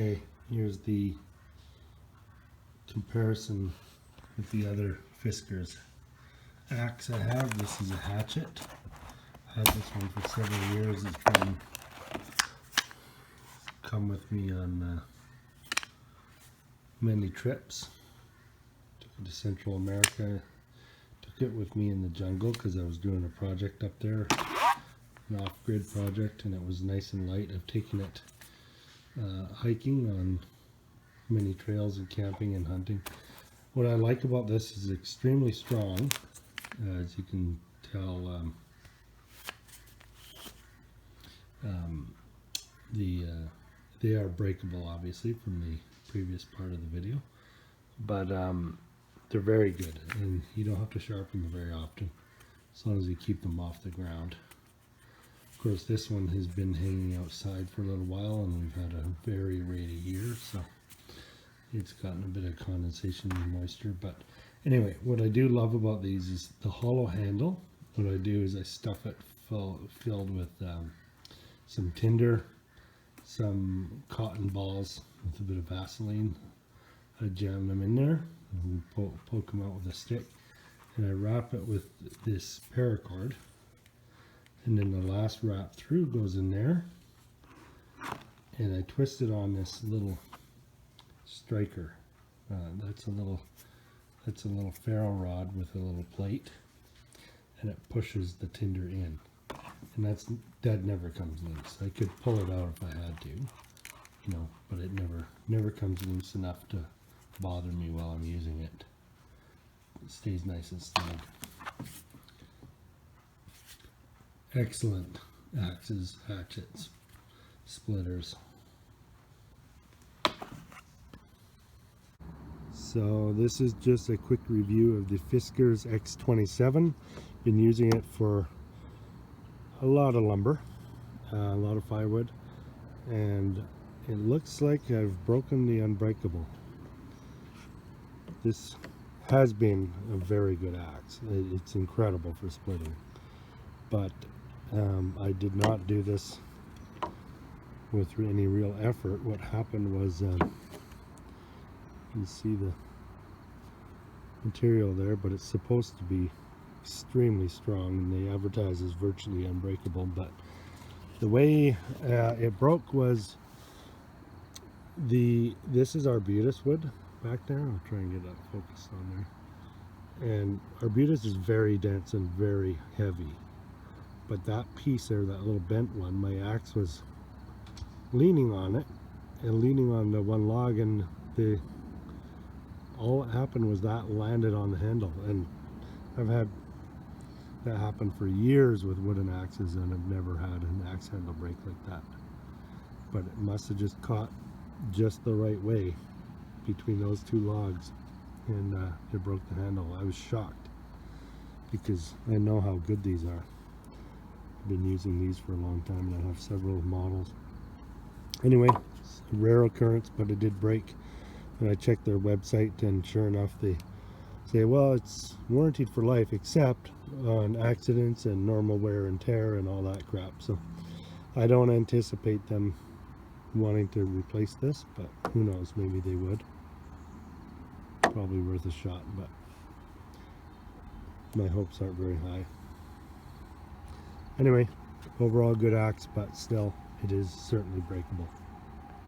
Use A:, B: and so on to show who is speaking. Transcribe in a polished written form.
A: Okay, here's the comparison with the other Fiskars axe I have. This is a Hatchet. I had this one for several years. It's come with me on many trips. Took it to Central America. Took it with me in the jungle because I was doing a project up there, an off-grid project, and it was nice and light. I've taken it hiking on many trails and camping and hunting. What I like about this is extremely strong, as you can tell. They are breakable, obviously, from the previous part of the video, but they're very good, and you don't have to sharpen them very often, as long as you keep them off the ground. Of course, this one has been hanging outside for a little while, and we've had a very rainy year, so it's gotten a bit of condensation and moisture. But anyway, what I do love about these is the hollow handle. What I do is I stuff it filled with some tinder, some cotton balls with a bit of Vaseline. I jam them in there and poke them out with a stick, and I wrap it with this paracord, and then the last wrap through goes in there, and I twist it on this little striker. That's a little ferro rod with a little plate, and it pushes the tinder in, and that never comes loose. I could pull it out if I had to, you know, but it never comes loose enough to bother me while I'm using it. It stays nice and snug. Excellent axes, hatchets, splitters. So this is just a quick review of the Fiskars X27. Been using it for a lot of lumber, a lot of firewood, and it looks like I've broken the Unbreakable. This has been a very good axe. It's incredible for splitting, but I did not do this with any real effort. What happened was, you can see the material there, but it's supposed to be extremely strong, and they advertise as virtually unbreakable. But the way it broke was this is arbutus wood back there. I'll try and get that focused on there. And arbutus is very dense and very heavy, but that piece there, that little bent one, my axe was leaning on it and leaning on the one log, and all that happened was that landed on the handle. And I've had that happen for years with wooden axes, and I've never had an axe handle break like that. But it must have just caught just the right way between those two logs, and it broke the handle. I was shocked because I know how good these are. I've been using these for a long time, and I have several models. Anyway, it's a rare occurrence, but it did break. And I checked their website, and sure enough, they say, well, it's warranted for life except on accidents and normal wear and tear and all that crap. So I don't anticipate them wanting to replace this, but who knows, maybe they would. Probably worth a shot, but my hopes aren't very high. Anyway, overall good axe, but still it is certainly breakable.